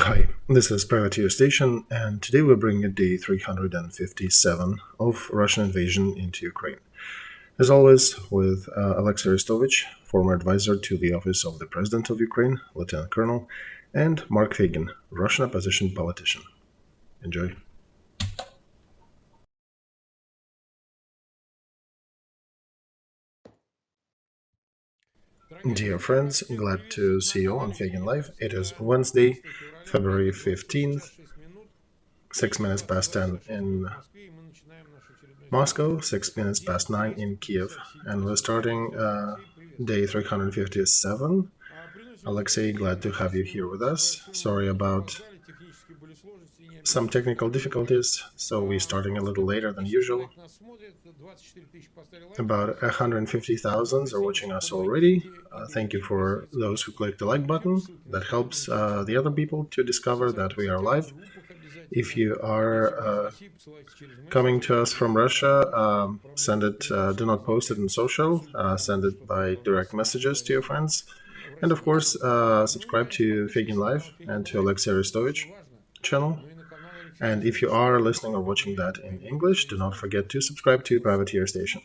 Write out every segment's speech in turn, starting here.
Hi, this is Privateer Station, and today we're bringing day 357 of Russian invasion into Ukraine. As always, with Olexiy Arestovych, former advisor to the office of the President of Ukraine, Lieutenant Colonel, and Mark Feygin, Russian opposition politician. Enjoy. Dear friends, glad to see you on Feygin Live. It is Wednesday, February 15th, 6 minutes past 10 in Moscow, 6 minutes past 9 in Kiev, and we're starting day 357. Olexiy, glad to have you here with us. Sorry about some technical difficulties, so we're starting a little later than usual. About 150,000 are watching us already. Thank you for those who clicked the like button. That helps the other people to discover that we are live. If you are coming to us from Russia, send it. Do not post it on social. Send it by direct messages to your friends. And of course, subscribe to Feygin Live and to Olexiy Arestovich channel. And if you are listening or watching that in English, do not forget to subscribe to Privateer Station.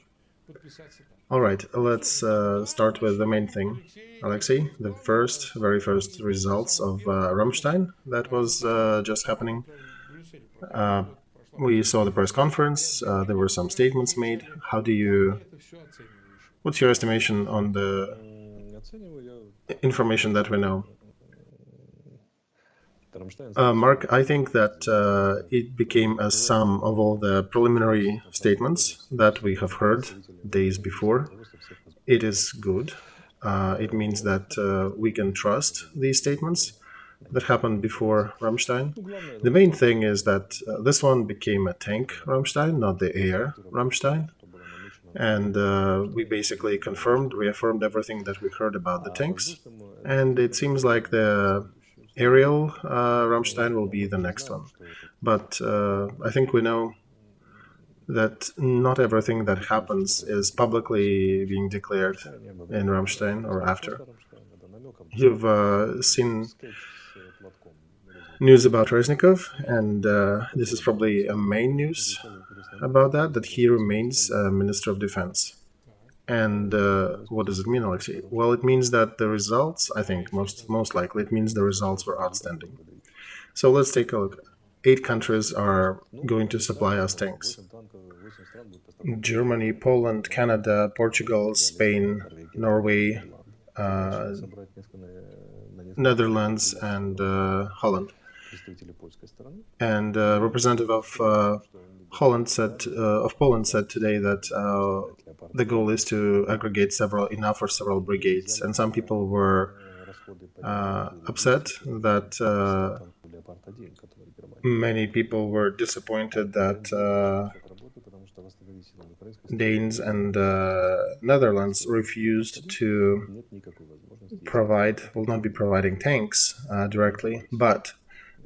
All right, let's start with the main thing. Olexiy, the very first results of Ramstein that was just happening. We saw the press conference. There were some statements made. What's your estimation on the information that we know? Mark, I think that it became a sum of all the preliminary statements that we have heard days before. It is good. It means that we can trust these statements that happened before Ramstein. The main thing is that this one became a tank Ramstein, not the air Ramstein. And we basically reaffirmed everything that we heard about the tanks. And it seems like the aerial Ramstein will be the next one. But I think we know that not everything that happens is publicly being declared in Ramstein or after. You've seen news about Reznikov, and this is probably a main news about that he remains Minister of Defense. And what does it mean, Olexiy? Well, it means that the results, I think, most likely, it means the results were outstanding. So let's take a look. 8 countries are going to supply us tanks. Germany, Poland, Canada, Portugal, Spain, Norway, Netherlands, and Holland. And representative of Poland said today that the goal is to aggregate enough for several brigades, and some people were upset that many people were disappointed that Danes and Netherlands refused to will not be providing tanks directly, but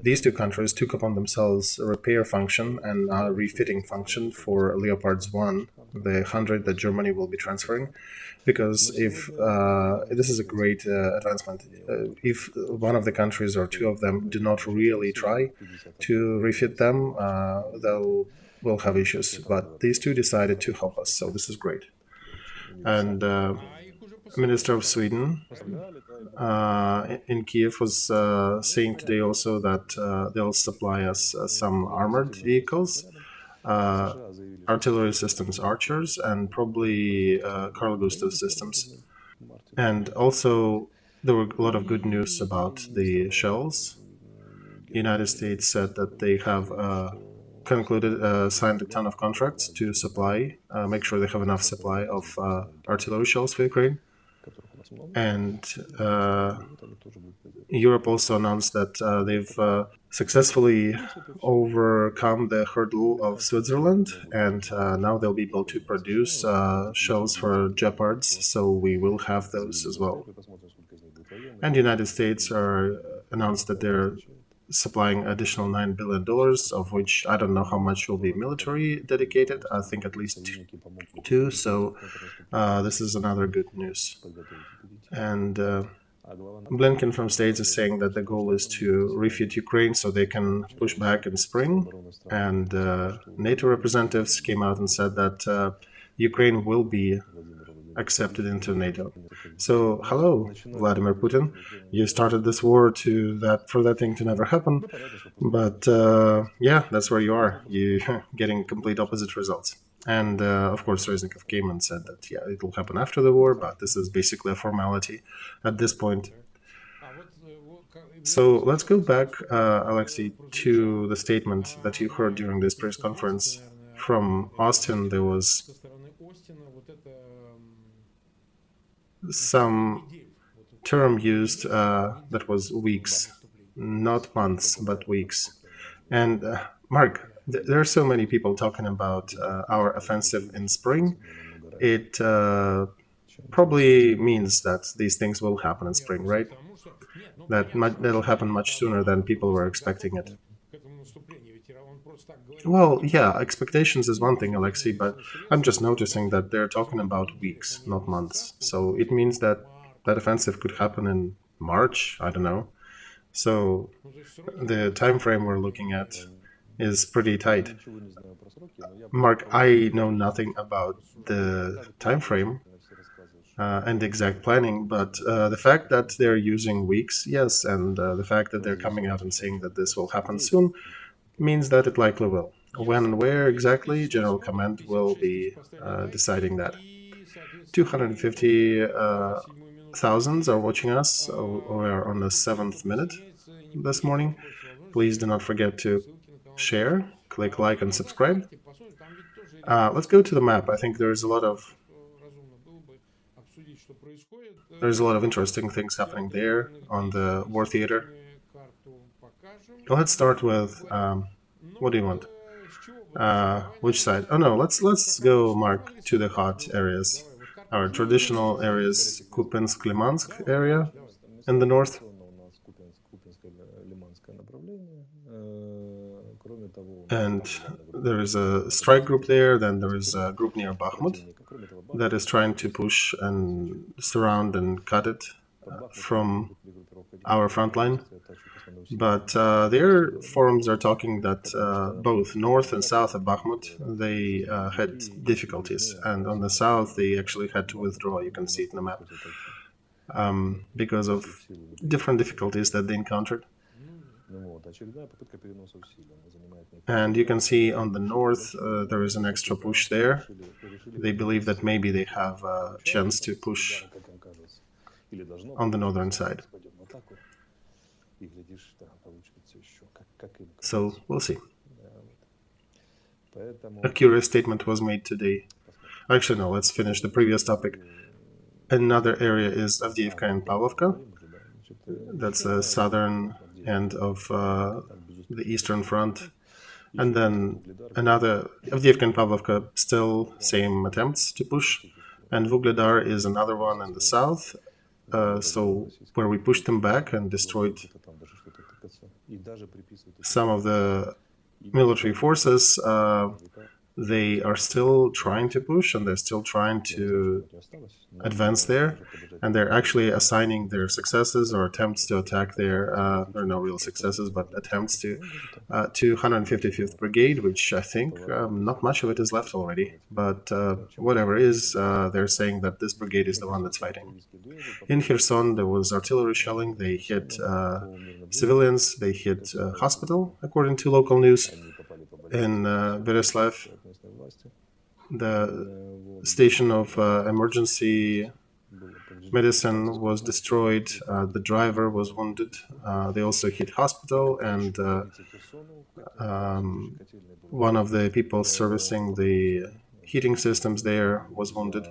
these 2 countries took upon themselves a repair function and a refitting function for Leopards 1, the 100 that Germany will be transferring, because if this is a great advancement. If one of the countries or 2 of them do not really try to refit them, we'll have issues. But these 2 decided to help us, so this is great. And Minister of Sweden in Kiev was saying today also that they'll supply us some armored vehicles, artillery systems, Archers, and probably Carl Gustav systems. And also there were a lot of good news about the shells. The United States said that they have signed a ton of contracts to supply, make sure they have enough supply of artillery shells for Ukraine. And Europe also announced that they've successfully overcome the hurdle of Switzerland, and now they'll be able to produce shells for Gepards, so we will have those as well. And the United States announced that they're supplying additional $9 billion, of which I don't know how much will be military dedicated. I think at least 2. So this is another good news. And Blinken from States is saying that the goal is to refute Ukraine so they can push back in spring. And NATO representatives came out and said that Ukraine will be accepted into NATO. So, hello, Vladimir Putin. You started this war for that thing to never happen. But yeah, that's where you are. You're getting complete opposite results. And of course, Reznikov came and said that, yeah, it will happen after the war, but this is basically a formality at this point. So let's go back, Olexiy, to the statement that you heard during this press conference from Austin. There was some term used that was weeks, not months, but weeks. And Mark, there are so many people talking about our offensive in spring. It probably means that these things will happen in spring, right? That'll happen much sooner than people were expecting it. Well, yeah, expectations is one thing, Olexiy, but I'm just noticing that they're talking about weeks, not months. So it means that that offensive could happen in March, I don't know. So the time frame we're looking at is pretty tight. Mark, I know nothing about the time frame and exact planning, but the fact that they're using weeks, yes, and the fact that they're coming out and saying that this will happen soon means that it likely will. When and where exactly, General Command will be deciding that. 250,000 are watching us. We are on the 7th minute this morning. Please do not forget to share, click like, and subscribe. Let's go to the map. I think there's a lot of interesting things happening there on the war theater. Let's start with what do you want? Which side? Oh no, let's go, Mark, to the hot areas. Our traditional areas, Kupiansk-Limansk area in the north. And there is a strike group there, then there is a group near Bakhmut that is trying to push and surround and cut it from our front line. But their forums are talking that both north and south of Bakhmut, they had difficulties. And on the south, they actually had to withdraw. You can see it in the map. Because of different difficulties that they encountered. And you can see on the north, there is an extra push there. They believe that maybe they have a chance to push on the northern side. So, we'll see. A curious statement was made today. Actually, no, let's finish the previous topic. Another area is Avdiivka and Pavlovka. That's the southern end of the Eastern Front. And then another, Avdiivka and Pavlovka, still same attempts to push. And Vuhledar is another one in the south. So where we pushed them back and destroyed some of the military forces, they are still trying to push and they're still trying to advance there. And they're actually assigning their successes or attempts to attack there are no real successes, but attempts to 155th Brigade, which I think not much of it is left already. But whatever is, they're saying that this brigade is the one that's fighting. In Kherson, there was artillery shelling. They hit civilians. They hit hospital, according to local news. In Bereslav, the station of emergency medicine was destroyed. The driver was wounded. They also hit hospital, and one of the people servicing the heating systems there was wounded.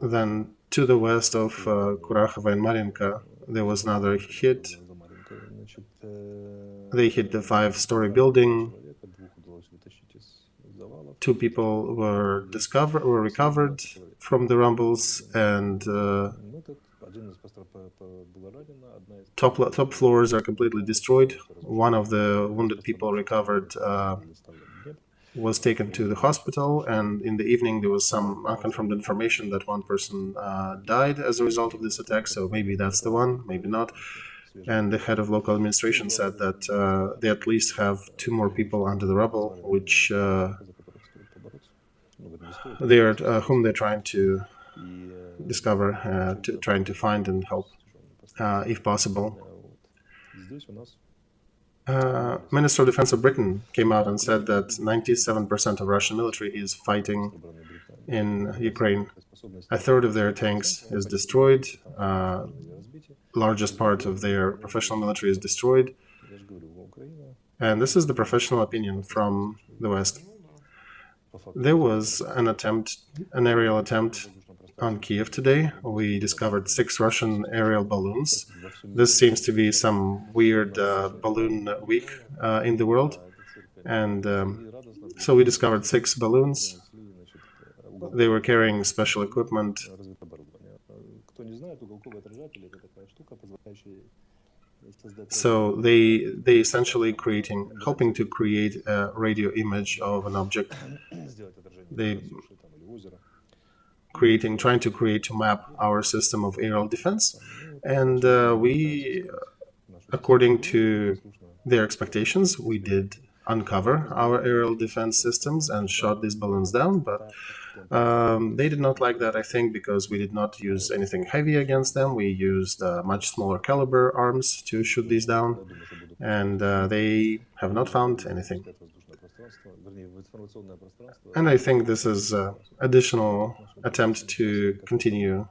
Then to the west of Kurakhova and Marinka, there was another hit. They hit the 5-story building. 2 people were recovered from the rumbles, and top floors are completely destroyed. One of the wounded people recovered was taken to the hospital, and in the evening there was some unconfirmed information that one person died as a result of this attack, so maybe that's the one, maybe not. And the head of local administration said that they at least have 2 more people under the rubble, which whom they're trying to discover, trying to find and help, if possible. Minister of Defense of Britain came out and said that 97% of Russian military is fighting in Ukraine. A third of their tanks is destroyed. Largest part of their professional military is destroyed. And this is the professional opinion from the West. There was an aerial attempt on Kiev today. We discovered 6 Russian aerial balloons. This seems to be some weird balloon week in the world. And so we discovered 6 balloons. They were carrying special equipment. So they essentially helping to create a radio image of an object. Trying to map our system of aerial defense, and we, according to their expectations, we did uncover our aerial defense systems and shot these balloons down, but they did not like that, I think, because we did not use anything heavy against them. We used much smaller caliber arms to shoot these down, and they have not found anything. And I think this is additional attempt to continue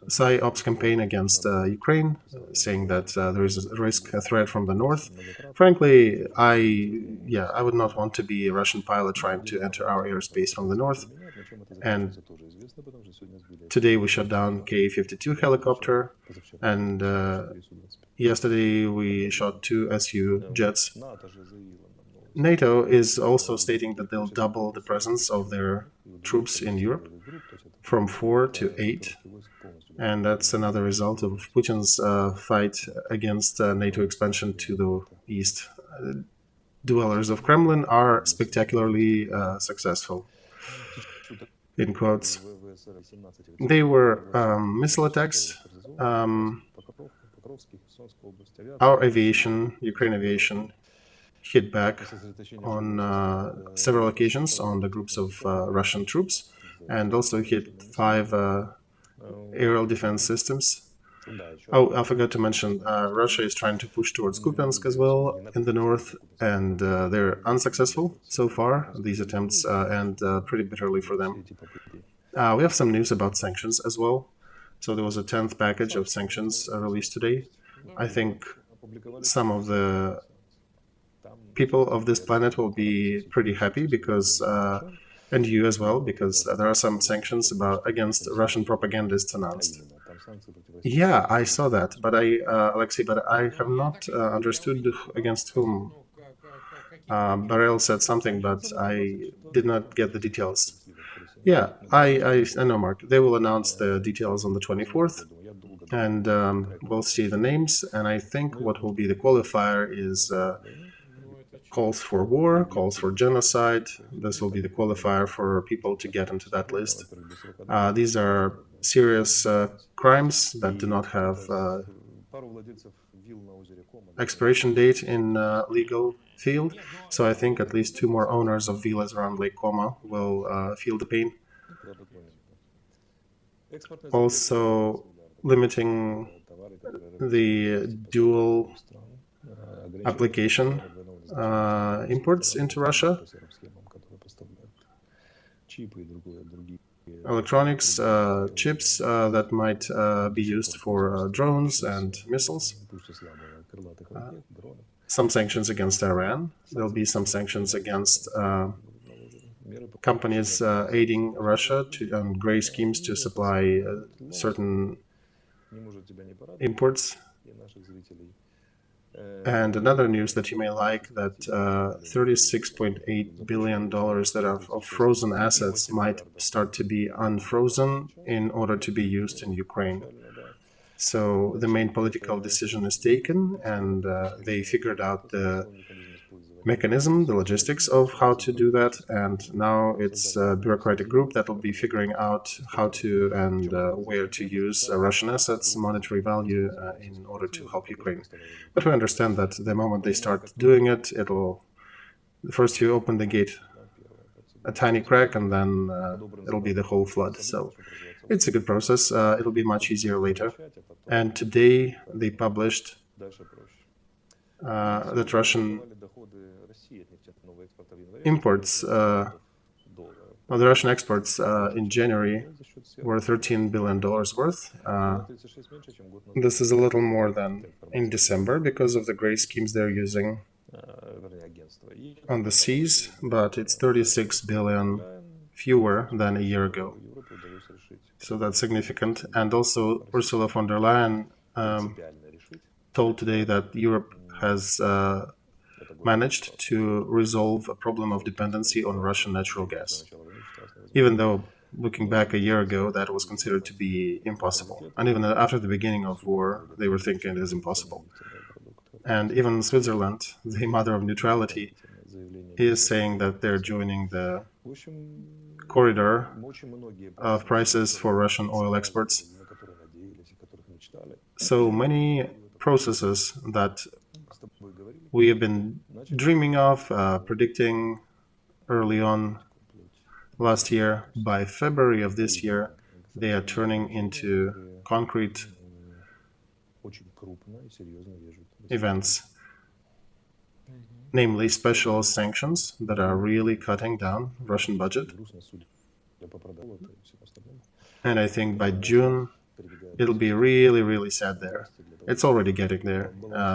psyops campaign against Ukraine, saying that there is a threat from the north. Frankly, I would not want to be a Russian pilot trying to enter our airspace from the north. And today we shot down Ka-52 helicopter, and yesterday we shot 2 Su jets. NATO is also stating that they'll double the presence of their troops in Europe from 4 to 8, and that's another result of Putin's fight against NATO expansion to the east. Dwellers of Kremlin are spectacularly successful, in quotes. They were missile attacks. Our aviation, Ukraine aviation, hit back on several occasions on the groups of Russian troops, and also hit 5 aerial defense systems. Oh, I forgot to mention, Russia is trying to push towards Kupiansk as well in the north, and they're unsuccessful so far. These attempts end pretty bitterly for them. We have some news about sanctions as well. So there was a 10th package of sanctions released today. I think some of the people of this planet will be pretty happy because, and you as well, because there are some sanctions against Russian propagandists announced. Yeah, I saw that, but Olexiy, I have not understood against whom. Barel said something, but I did not get the details. Yeah, I know, Mark. They will announce the details on the 24th, and we'll see the names. And I think what will be the qualifier is calls for war, calls for genocide. This will be the qualifier for people to get into that list. These are serious crimes that do not have expiration date in legal field. So I think at least 2 more owners of villas around Lake Como will feel the pain. Also limiting the dual application imports into Russia. Electronics, chips that might be used for drones and missiles. Some sanctions against Iran. There'll be some sanctions against companies aiding Russia on gray schemes to supply certain imports. And another news that you may like, that $36.8 billion that are of frozen assets might start to be unfrozen in order to be used in Ukraine. So the main political decision is taken, and they figured out the mechanism, the logistics of how to do that, and now it's a bureaucratic group that will be figuring out how to and where to use Russian assets, monetary value, in order to help Ukraine. But we understand that the moment they start doing it, first you open the gate a tiny crack, and then it'll be the whole flood. So it's a good process. It'll be much easier later. And today they published that Russian imports, the Russian exports in January were $13 billion worth. This is a little more than in December because of the gray schemes they're using on the seas, but it's 36 billion fewer than a year ago. So that's significant. And also Ursula von der Leyen told today that Europe has managed to resolve a problem of dependency on Russian natural gas, even though looking back a year ago that was considered to be impossible. And even after the beginning of war, they were thinking it is impossible. And even Switzerland, the mother of neutrality, is saying that they're joining the corridor of prices for Russian oil exports. So many processes that we have been dreaming of, predicting early on last year, by February of this year, they are turning into concrete events, namely special sanctions that are really cutting down Russian budget. And I think by June, it'll be really, really sad there. It's already getting there.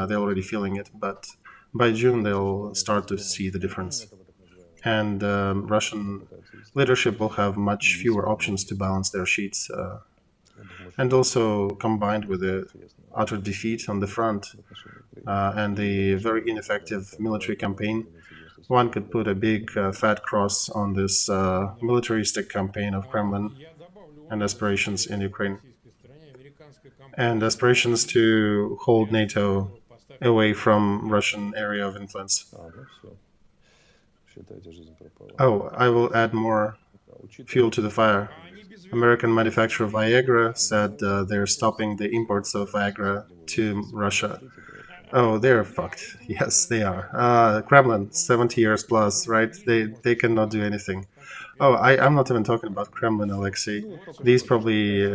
They're already feeling it, but by June, they'll start to see the difference. And Russian leadership will have much fewer options to balance their sheets. And also, combined with the utter defeat on the front and the very ineffective military campaign, one could put a big fat cross on this militaristic campaign of Kremlin and aspirations in Ukraine, and aspirations to hold NATO away from Russian area of influence. Oh, I will add more fuel to the fire. American manufacturer Viagra said they're stopping the imports of Viagra to Russia. Oh, they're fucked. Yes, they are. Kremlin, 70 years plus, right? They cannot do anything. Oh, I'm not even talking about Kremlin, Olexiy. These probably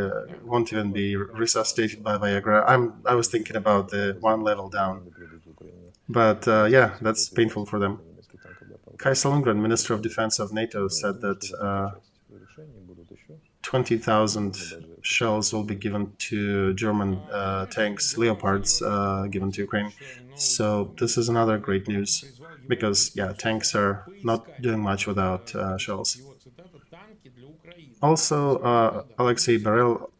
won't even be resuscitated by Viagra. I was thinking about the one level down. But yeah, that's painful for them. Kajsa Lundgren, Minister of Defense of NATO, said that 20,000 shells will be given to German tanks, Leopards, given to Ukraine. So this is another great news, because, yeah, tanks are not doing much without shells. Also, Alexei Borel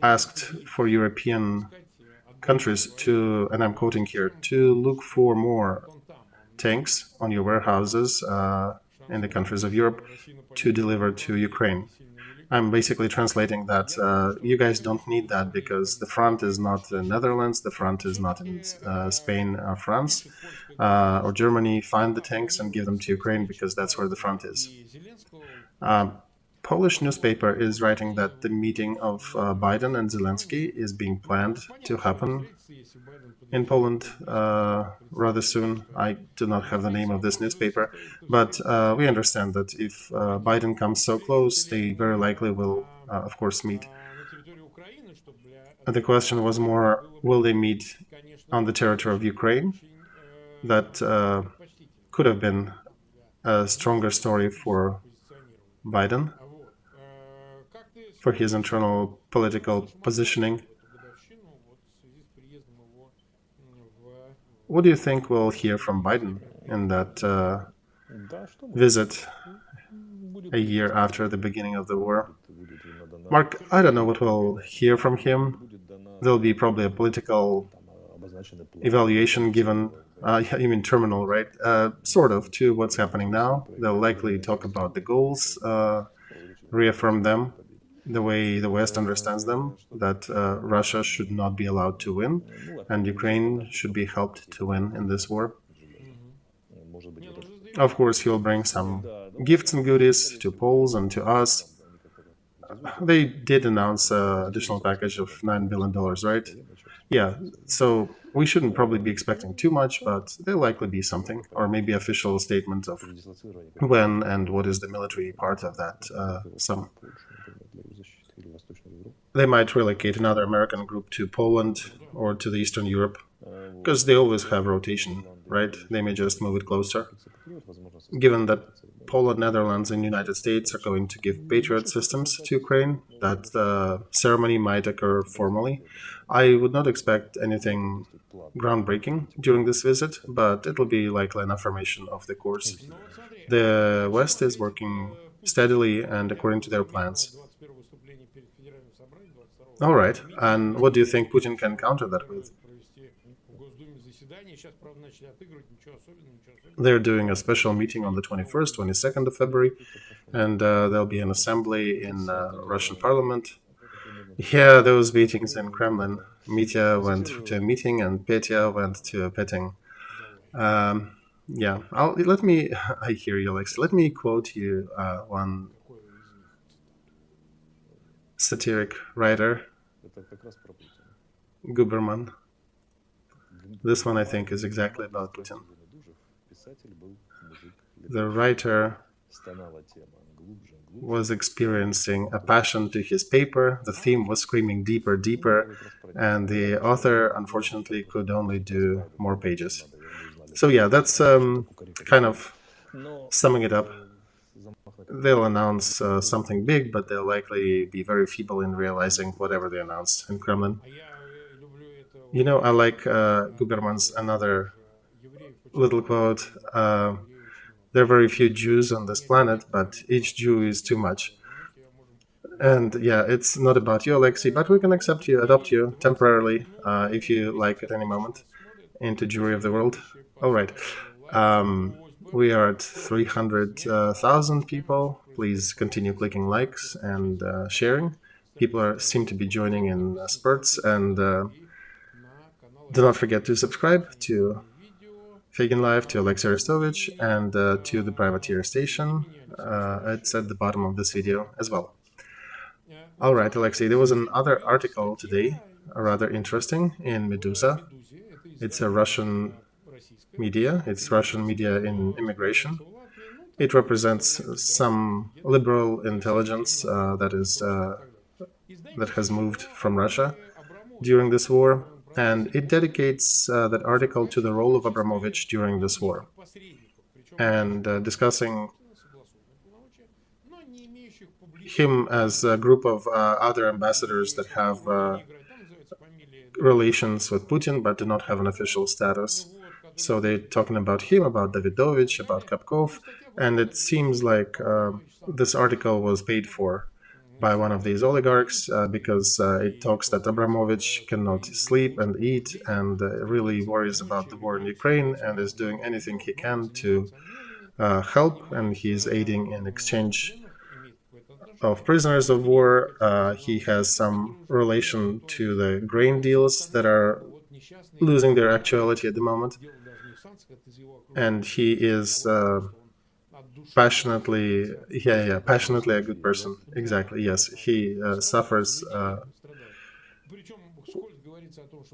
asked for European countries to, and I'm quoting here, to look for more tanks on your warehouses in the countries of Europe to deliver to Ukraine. I'm basically translating that you guys don't need that because the front is not in Netherlands, the front is not in Spain or France or Germany. Find the tanks and give them to Ukraine because that's where the front is. Polish newspaper is writing that the meeting of Biden and Zelensky is being planned to happen in Poland rather soon. I do not have the name of this newspaper, but we understand that if Biden comes so close, they very likely will, of course, meet. The question was more, will they meet on the territory of Ukraine? That could have been a stronger story for Biden, for his internal political positioning. What do you think we'll hear from Biden in that visit a year after the beginning of the war? Mark, I don't know what we'll hear from him. There'll be probably a political evaluation given, you mean terminal, right? Sort of, to what's happening now. They'll likely talk about the goals, reaffirm them, the way the West understands them, that Russia should not be allowed to win, and Ukraine should be helped to win in this war. Of course, he'll bring some gifts and goodies to Poles and to us. They did announce an additional package of $9 billion, right? Yeah, so we shouldn't probably be expecting too much, but there'll likely be something, or maybe official statement of when and what is the military part of that sum. They might relocate another American group to Poland or to the Eastern Europe, because they always have rotation, right? They may just move it closer. Given that Poland, Netherlands, and United States are going to give Patriot systems to Ukraine, that ceremony might occur formally. I would not expect anything groundbreaking during this visit, but it'll be likely an affirmation of the course. The West is working steadily and according to their plans. All right, and what do you think Putin can counter that with? They're doing a special meeting on the 21st, 22nd of February, and there'll be an assembly in Russian parliament. Yeah, those meetings in Kremlin. Mitya went to a meeting and Petya went to a petting. Yeah, I hear you, Olexiy. Let me quote you one satiric writer, Guberman. This one, I think, is exactly about Putin. The writer was experiencing a passion to his paper. The theme was screaming deeper, deeper, and the author, unfortunately, could only do more pages. So yeah, that's kind of summing it up. They'll announce something big, but they'll likely be very feeble in realizing whatever they announce in Kremlin. You know, I like Guberman's another little quote. There are very few Jews on this planet, but each Jew is too much. And yeah, it's not about you, Olexiy, but we can accept you, adopt you temporarily, if you like at any moment, into Jewry of the World. All right. We are at 300,000 people. Please continue clicking likes and sharing. People seem to be joining in spurts, and do not forget to subscribe to Feygin Live, to Olexiy Arestovych, and to the Privateer Station. It's at the bottom of this video as well. All right, Olexiy, there was another article today, rather interesting, in Medusa. It's a Russian media. It's Russian media in immigration. It represents some liberal intelligence that has moved from Russia during this war, and it dedicates that article to the role of Abramovich during this war, and discussing him as a group of other ambassadors that have relations with Putin but do not have an official status. So they're talking about him, about Davidovich, about Kapkov, and it seems like this article was paid for by one of these oligarchs because it talks that Abramovich cannot sleep and eat and really worries about the war in Ukraine and is doing anything he can to help, and he's aiding in exchange of prisoners of war. He has some relation to the grain deals that are losing their actuality at the moment, and he is passionately a good person. Exactly, yes. He suffers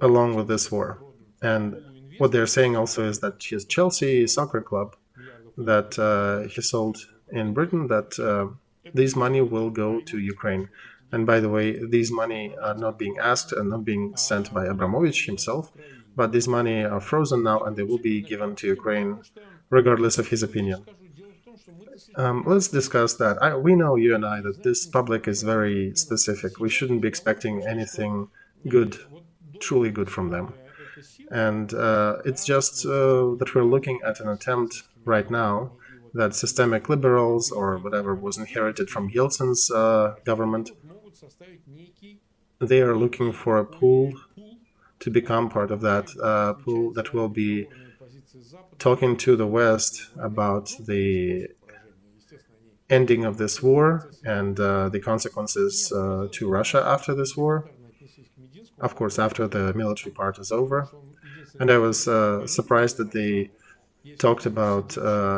along with this war. And what they're saying also is that his Chelsea soccer club that he sold in Britain, that this money will go to Ukraine. And by the way, these money are not being asked and not being sent by Abramovich himself, but these money are frozen now and they will be given to Ukraine regardless of his opinion. Let's discuss that. We know, you and I, that this public is very specific. We shouldn't be expecting anything good, truly good from them. And it's just that we're looking at an attempt right now that systemic liberals, or whatever was inherited from Yeltsin's government, they are looking for a pool to become part of that pool that will be talking to the West about the ending of this war and the consequences to Russia after this war. Of course, after the military part is over. And I was surprised that they talked about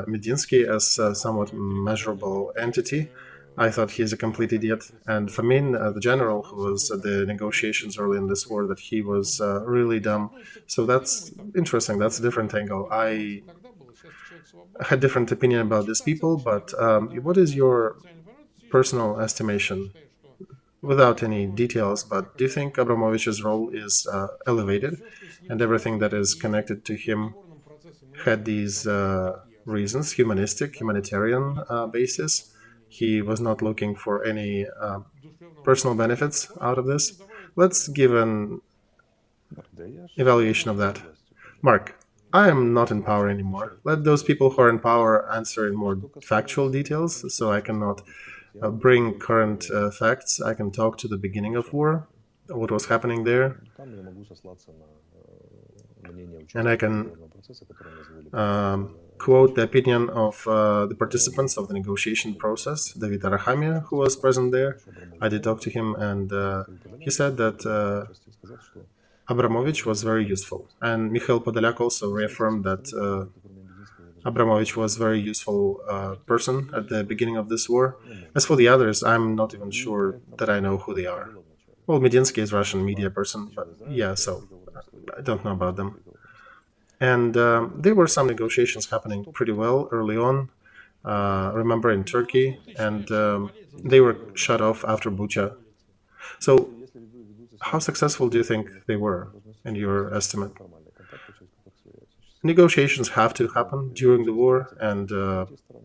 Medinsky as a somewhat measurable entity. I thought he's a complete idiot. And Fomin, the general who was at the negotiations early in this war, that he was really dumb. So that's interesting. That's a different angle. I had different opinion about these people, but what is your personal estimation, without any details, but do you think Abramovich's role is elevated, and everything that is connected to him had these reasons, humanitarian basis? He was not looking for any personal benefits out of this. Let's give an evaluation of that. Mark, I am not in power anymore. Let those people who are in power answer in more factual details, so I cannot bring current facts. I can talk to the beginning of war, what was happening there, and I can quote the opinion of the participants of the negotiation process, David Arachamia, who was present there. I did talk to him, and he said that Abramovich was very useful. And Mikhail Podolyak also reaffirmed that Abramovich was a very useful person at the beginning of this war. As for the others, I'm not even sure that I know who they are. Well, Medinsky is a Russian media person, but yeah, so I don't know about them. And there were some negotiations happening pretty well early on. Remember in Turkey, and they were shut off after Bucha. So, how successful do you think they were, in your estimate? Negotiations have to happen during the war, and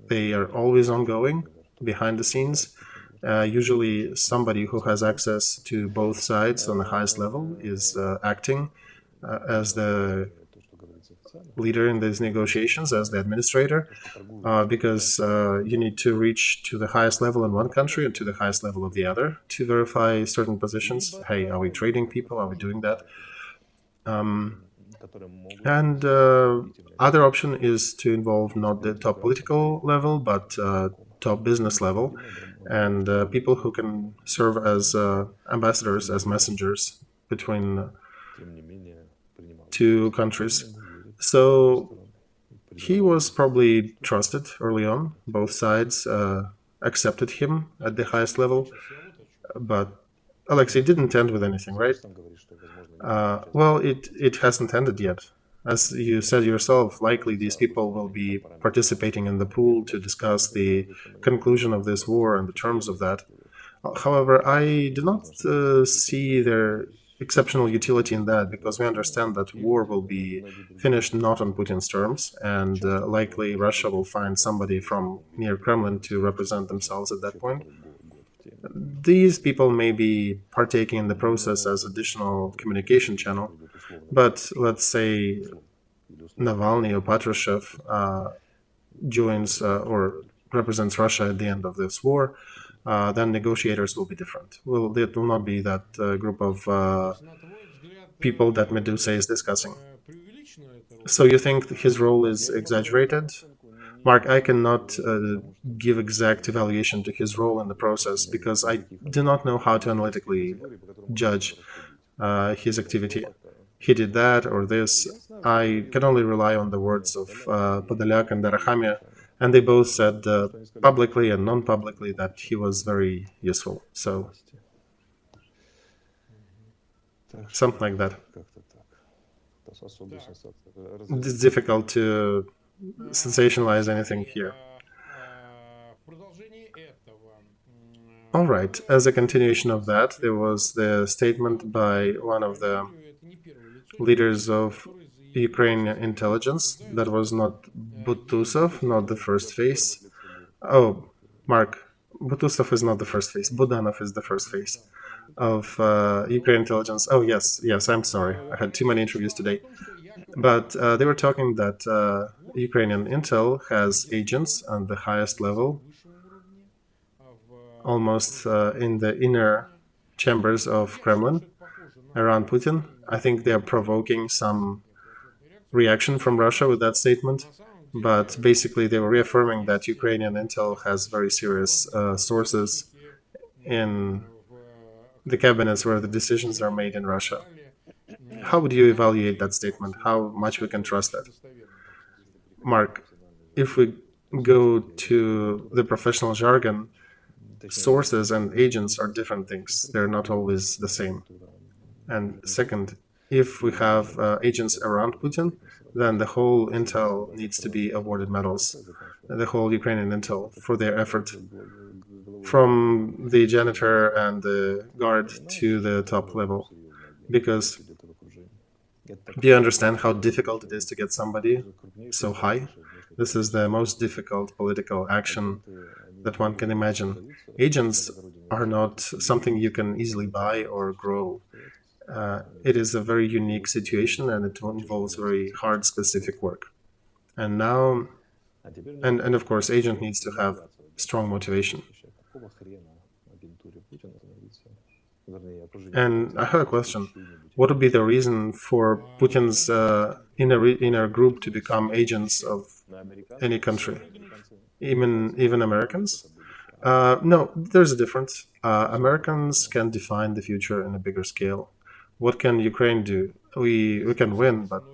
they are always ongoing behind the scenes. Usually, somebody who has access to both sides on the highest level is acting as the leader in these negotiations, as the administrator, because you need to reach to the highest level in one country and to the highest level of the other to verify certain positions. Hey, are we trading people? Are we doing that? And other option is to involve not the top political level, but top business level, and people who can serve as ambassadors, as messengers between two countries. So he was probably trusted early on. Both sides accepted him at the highest level, but Olexiy didn't end with anything, right? Well, it hasn't ended yet. As you said yourself, likely these people will be participating in the pool to discuss the conclusion of this war and the terms of that. However, I do not see their exceptional utility in that, because we understand that war will be finished not on Putin's terms, and likely Russia will find somebody from near Kremlin to represent themselves at that point. These people may be partaking in the process as additional communication channel, but let's say Navalny or Patrushev joins or represents Russia at the end of this war, then negotiators will be different. It will not be that group of people that Medusa is discussing. So you think his role is exaggerated? Mark, I cannot give exact evaluation to his role in the process, because I do not know how to analytically judge his activity. He did that or this. I can only rely on the words of Podolyak and Darachamia, and they both said publicly and non-publicly that he was very useful. So, something like that. It's difficult to sensationalize anything here. All right, as a continuation of that, there was the statement by one of the leaders of Ukrainian intelligence. That was not Butusov, not the first face. Oh, Mark, Butusov is not the first face. Budanov is the first face of Ukrainian intelligence. Oh, yes, I'm sorry. I had too many interviews today. But they were talking that Ukrainian intel has agents on the highest level, almost in the inner chambers of Kremlin, around Putin. I think they are provoking some reaction from Russia with that statement. But basically, they were reaffirming that Ukrainian intel has very serious sources in the cabinets where the decisions are made in Russia. How would you evaluate that statement? How much we can trust that? Mark, if we go to the professional jargon, sources and agents are different things. They're not always the same. And second, if we have agents around Putin, then the whole intel needs to be awarded medals, the whole Ukrainian intel, for their effort, from the janitor and the guard to the top level. Because do you understand how difficult it is to get somebody so high? This is the most difficult political action that one can imagine. Agents are not something you can easily buy or grow. It is a very unique situation, and it involves very hard, specific work. And now, and of course, agent needs to have strong motivation. And I have a question. What would be the reason for Putin's inner group to become agents of any country, even Americans? No, there's a difference. Americans can define the future in a bigger scale. What can Ukraine do? We can win, but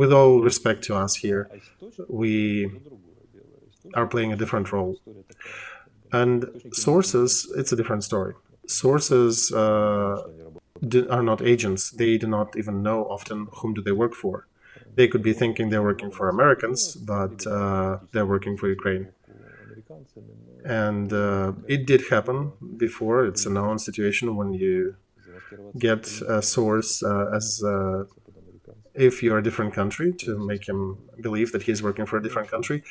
with all respect to us here, we are playing a different role. And sources, it's a different story. Sources are not agents. They do not even know often whom do they work for. They could be thinking they're working for Americans, but they're working for Ukraine. And it did happen before. It's a known situation when you get a source as if you're a different country, to make him believe that he's working for a different country.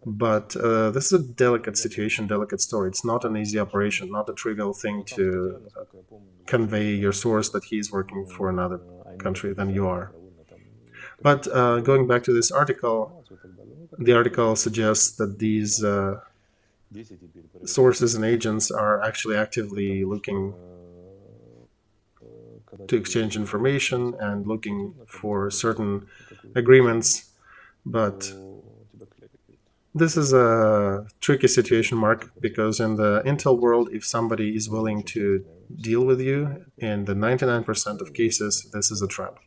But this is a delicate situation, delicate story. It's not an easy operation, not a trivial thing to convey your source that he's working for another country than you are. But going back to this article, the article suggests that these sources and agents are actually actively looking to exchange information and looking for certain agreements. But this is a tricky situation, Mark, because in the intel world, if somebody is willing to deal with you, in the 99% of cases, this is a trap.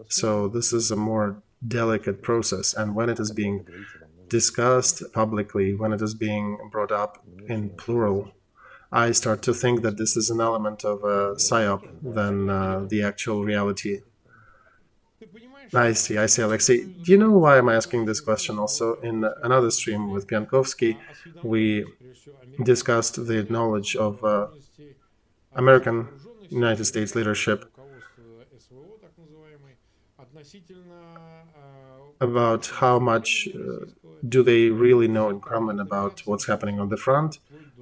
So this is a more delicate process, and when it is being discussed publicly, when it is being brought up in plural, I start to think that this is an element of a psyop than the actual reality. I see, Olexiy. Do you know why I'm asking this question also? In another stream with Piankovsky, we discussed the knowledge of American United States leadership about how much do they really know in Kremlin about what's happening on the front,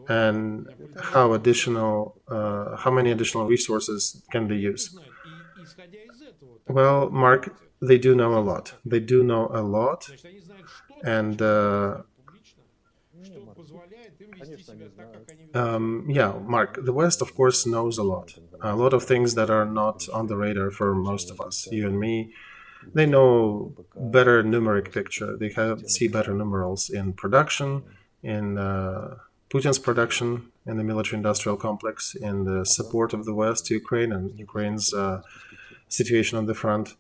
and how many additional resources can they use. Well, Mark, they do know a lot. They do know a lot, and yeah, Mark, the West, of course, knows a lot of things that are not on the radar for most of us, you and me. They know better numeric picture. They see better numerals in production, in Putin's production, in the military-industrial complex, in the support of the West to Ukraine and Ukraine's situation on the front.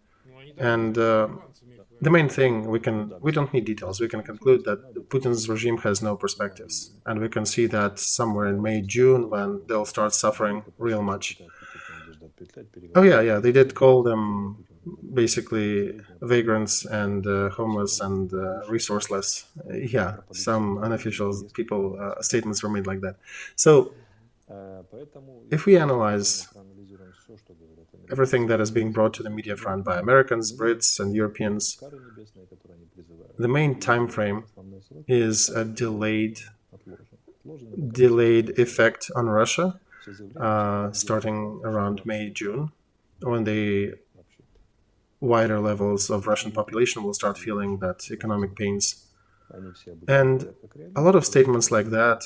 And the main thing, we don't need details. We can conclude that Putin's regime has no perspectives, and we can see that somewhere in May, June, when they'll start suffering real much. Oh yeah, they did call them basically vagrants and homeless and resourceless. Yeah, some unofficial statements were made like that. So if we analyze everything that is being brought to the media front by Americans, Brits, and Europeans, the main time frame is a delayed effect on Russia, starting around May, June, when the wider levels of Russian population will start feeling that economic pains. And a lot of statements like that,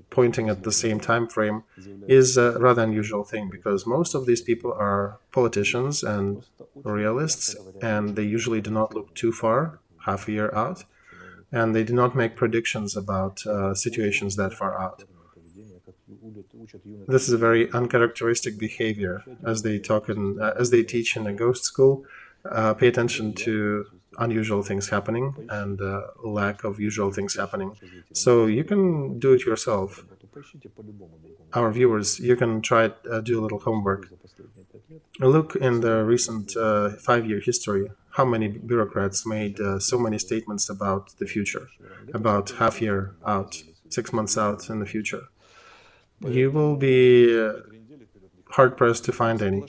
pointing at the same time frame, is a rather unusual thing, because most of these people are politicians and realists, and they usually do not look too far, half a year out, and they do not make predictions about situations that far out. This is a very uncharacteristic behavior, as they teach in a ghost school. Pay attention to unusual things happening and lack of usual things happening. So you can do it yourself. Our viewers, you can try do a little homework. Look in the recent 5-year history, how many bureaucrats made so many statements about the future, about half year out, 6 months out in the future. You will be hard-pressed to find any.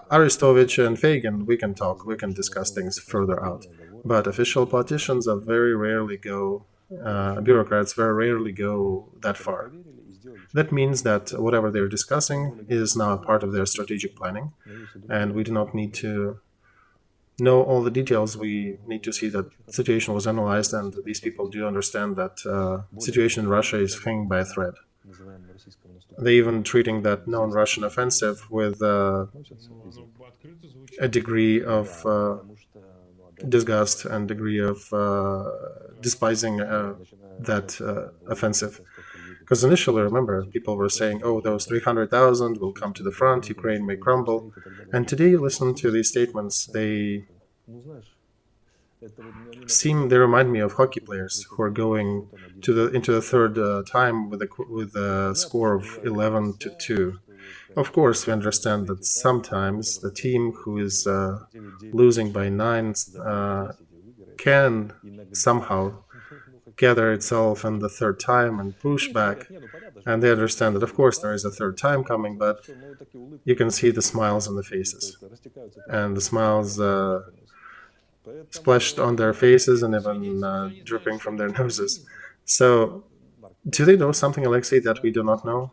Arestovich and Feygin, we can talk, we can discuss things further out. But official politicians are very rarely go, bureaucrats very rarely go that far. That means that whatever they're discussing is now a part of their strategic planning, and we do not need to know all the details. We need to see that the situation was analyzed, and these people do understand that situation in Russia is hanging by a thread. They're even treating that known Russian offensive with a degree of disgust and degree of despising that offensive. Because initially, remember, people were saying, oh, those 300,000 will come to the front, Ukraine may crumble. And today, you listen to these statements, they remind me of hockey players who are going into the third time with a score of 11-2. Of course, we understand that sometimes the team who is losing by 9 can somehow gather itself in the third time and push back. And they understand that, of course, there is a third time coming, but you can see the smiles on the faces. And the smiles splashed on their faces and even dripping from their noses. So, do they know something, Olexiy, that we do not know?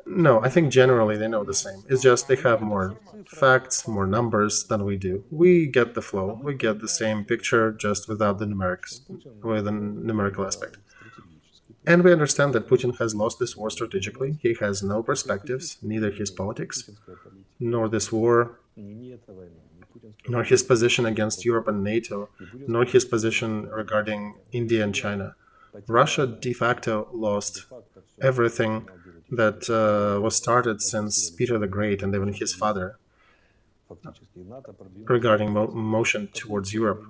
No, I think generally they know the same. It's just they have more facts, more numbers than we do. We get the flow, we get the same picture, just without the numerics, with a numerical aspect. And we understand that Putin has lost this war strategically. He has no perspectives, neither his politics, nor this war, nor his position against Europe and NATO, nor his position regarding India and China. Russia de facto lost everything that was started since Peter the Great and even his father regarding motion towards Europe.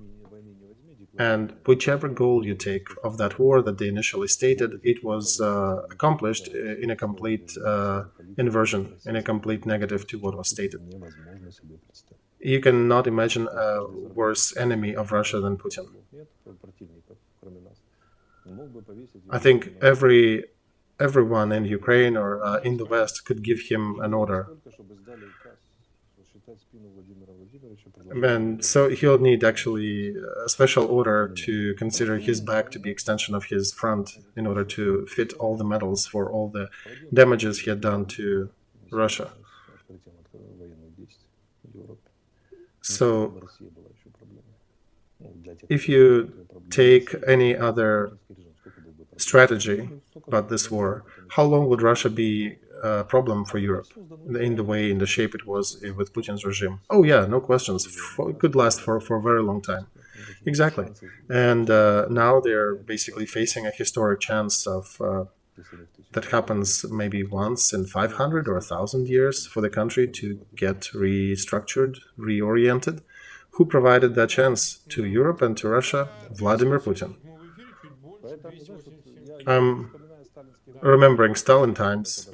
And whichever goal you take of that war that they initially stated, it was accomplished in a complete inversion, in a complete negative to what was stated. You cannot imagine a worse enemy of Russia than Putin. I think everyone in Ukraine or in the West could give him an order. And so he'll need actually a special order to consider his back to be extension of his front in order to fit all the medals for all the damages he had done to Russia. So if you take any other strategy about this war, how long would Russia be a problem for Europe in the shape it was with Putin's regime? Oh yeah, no questions. It could last for a very long time. Exactly. And now they're basically facing a historic chance of that happens maybe once in 500 or 1,000 years for the country to get restructured, reoriented. Who provided that chance to Europe and to Russia? Vladimir Putin. I'm remembering Stalin times.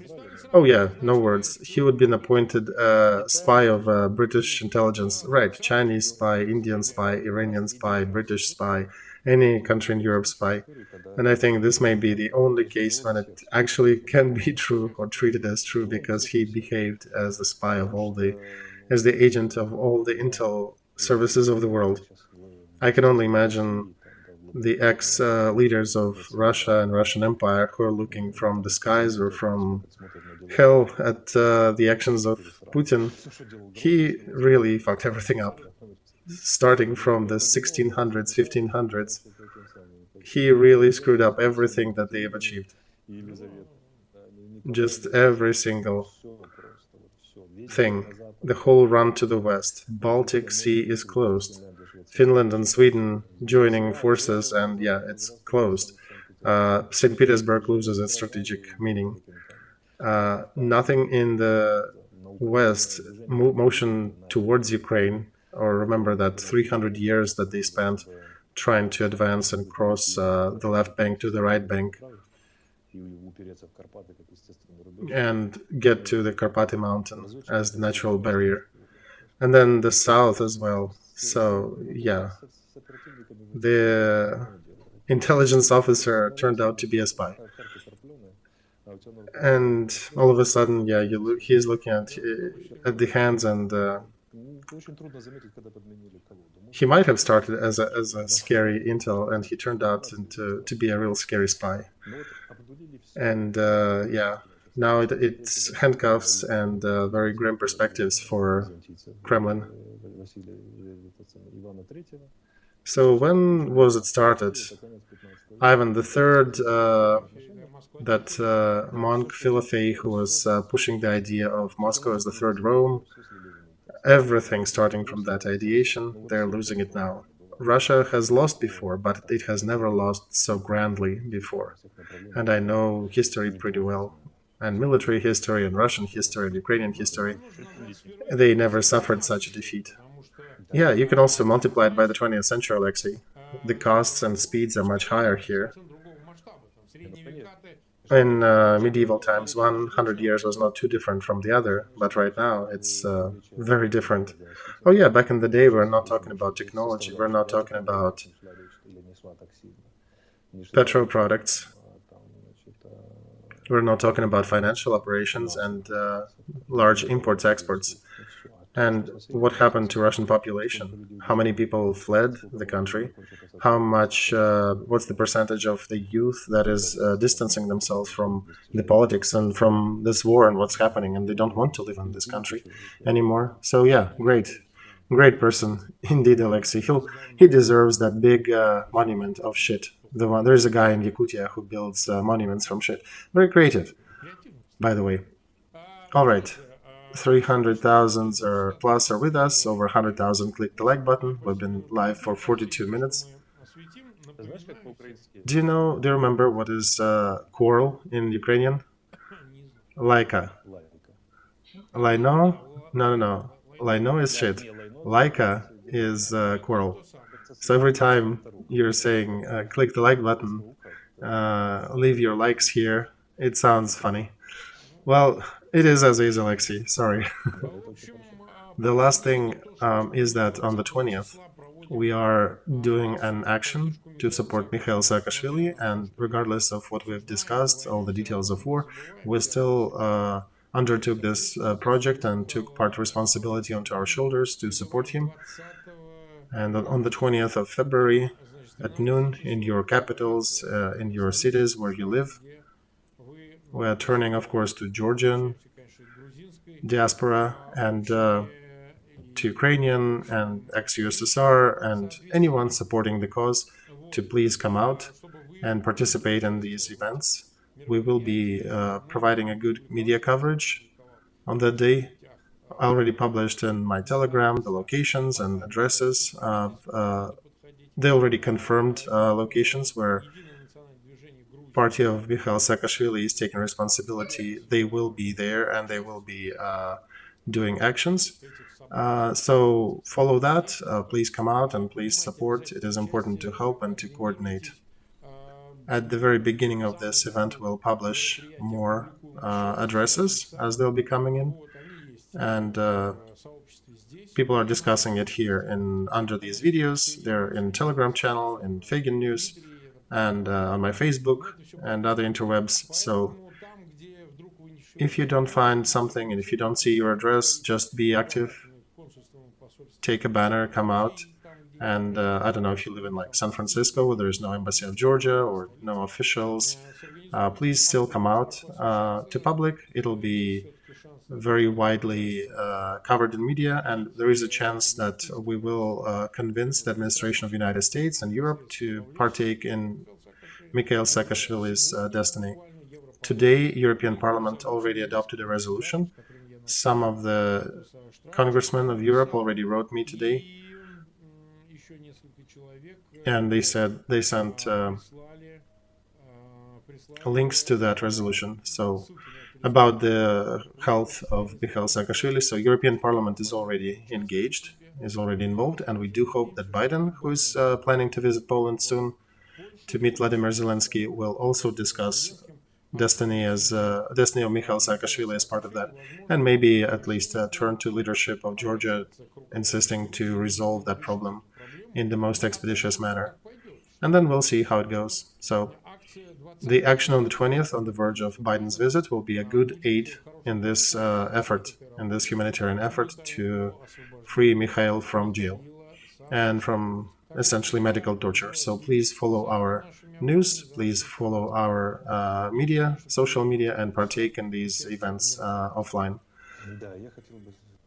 Oh yeah, no words. He would be an appointed spy of British intelligence. Right, Chinese spy, Indian spy, Iranian spy, British spy, any country in Europe spy. And I think this may be the only case when it actually can be true or treated as true, because he behaved as the spy of as the agent of all the intel services of the world. I can only imagine the ex-leaders of Russia and Russian Empire who are looking from the skies or from hell at the actions of Putin. He really fucked everything up. Starting from the 1600s, 1500s, he really screwed up everything that they have achieved. Just every single thing. The whole run to the west. Baltic Sea is closed. Finland and Sweden joining forces, and yeah, it's closed. St. Petersburg loses its strategic meaning. Nothing in the west motion towards Ukraine or remember that 300 years that they spent trying to advance and cross the left bank to the right bank and get to the Karpaty mountain as the natural barrier. And then the south as well. So, yeah, the intelligence officer turned out to be a spy. And all of a sudden, yeah, he's looking at the hands, and he might have started as a scary intel, and he turned out to be a real scary spy. And yeah, now it's handcuffs and very grim perspectives for Kremlin. So when was it started? Ivan III, that monk Philofey, who was pushing the idea of Moscow as the third Rome, everything starting from that ideation, they're losing it now. Russia has lost before, but it has never lost so grandly before. And I know history pretty well, and military history, and Russian history, and Ukrainian history. They never suffered such a defeat. Yeah, you can also multiply it by the 20th century, Olexiy. The costs and speeds are much higher here. In medieval times, 100 years was not too different from the other, but right now it's very different. Oh yeah, back in the day, we're not talking about technology, we're not talking about petrol products, we're not talking about financial operations and large imports, exports. And what happened to Russian population? How many people fled the country? How much, what's the percentage of the youth that is distancing themselves from the politics and from this war and what's happening, and they don't want to live in this country anymore? So yeah, great person indeed, Olexiy. He deserves that big monument of shit. There's a guy in Yakutia who builds monuments from shit. Very creative, by the way. All right. 300,000 or plus are with us. Over 100,000 click the like button. We've been live for 42 minutes. Do you remember what is quarrel in Ukrainian? Laika. Laino? No. Laino is shit. Laika is quarrel. So every time you're saying click the like button, leave your likes here, it sounds funny. Well, it is as is, Olexiy. Sorry. The last thing is that on the 20th, we are doing an action to support Mikhail Saakashvili, and regardless of what we've discussed, all the details of war, we still undertook this project and took part responsibility onto our shoulders to support him. And on the 20th of February at noon in your capitals, in your cities where you live, we are turning, of course, to Georgian diaspora and to Ukrainian and ex-USSR and anyone supporting the cause to please come out and participate in these events. We will be providing a good media coverage on that day. I already published in my Telegram the locations and addresses. They already confirmed locations where party of Mikhail Saakashvili is taking responsibility. They will be there and they will be doing actions. So follow that. Please come out and please support. It is important to help and to coordinate. At the very beginning of this event, we'll publish more addresses as they'll be coming in. And people are discussing it here under these videos. They're in Telegram channel, in Feygin News, and on my Facebook and other interwebs. So if you don't find something and if you don't see your address, just be active. Take a banner, come out. And I don't know if you live in like San Francisco, where there's no embassy of Georgia or no officials. Please still come out to public. It'll be very widely covered in media, and there is a chance that we will convince the administration of the United States and Europe to partake in Mikhail Saakashvili's destiny. Today, European Parliament already adopted a resolution. Some of the congressmen of Europe already wrote me today, and they sent links to that resolution. So about the health of Mikhail Saakashvili. So European Parliament is already engaged, is already involved, and we do hope that Biden, who is planning to visit Poland soon to meet Vladimir Zelensky, will also discuss destiny of Mikhail Saakashvili as part of that, and maybe at least turn to leadership of Georgia, insisting to resolve that problem in the most expeditious manner. And then we'll see how it goes. So the action on the 20th, on the verge of Biden's visit, will be a good aid in this in this humanitarian effort to free Mikhail from jail and from essentially medical torture. So please follow our news, please follow our media, social media, and partake in these events offline.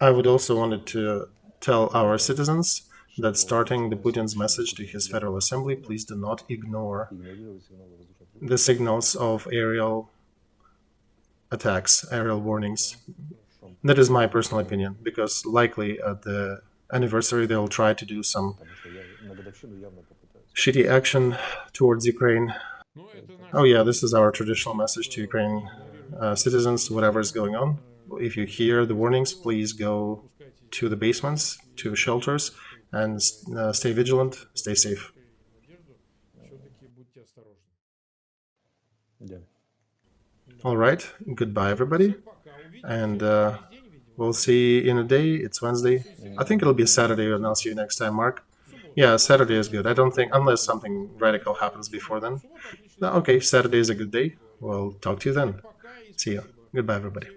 I would also wanted to tell our citizens that starting the Putin's message to his Federal Assembly, please do not ignore the signals of aerial attacks, aerial warnings. That is my personal opinion, because likely at the anniversary they'll try to do some shitty action towards Ukraine. Oh yeah, this is our traditional message to Ukrainian citizens, whatever is going on. If you hear the warnings, please go to the basements, to shelters, and stay vigilant, stay safe. All right, goodbye everybody, and we'll see in a day. It's Wednesday. I think it'll be a Saturday, and I'll see you next time, Mark. Yeah, Saturday is good. I don't think, unless something radical happens before then. No, okay, Saturday is a good day. We'll talk to you then. See you. Goodbye, everybody.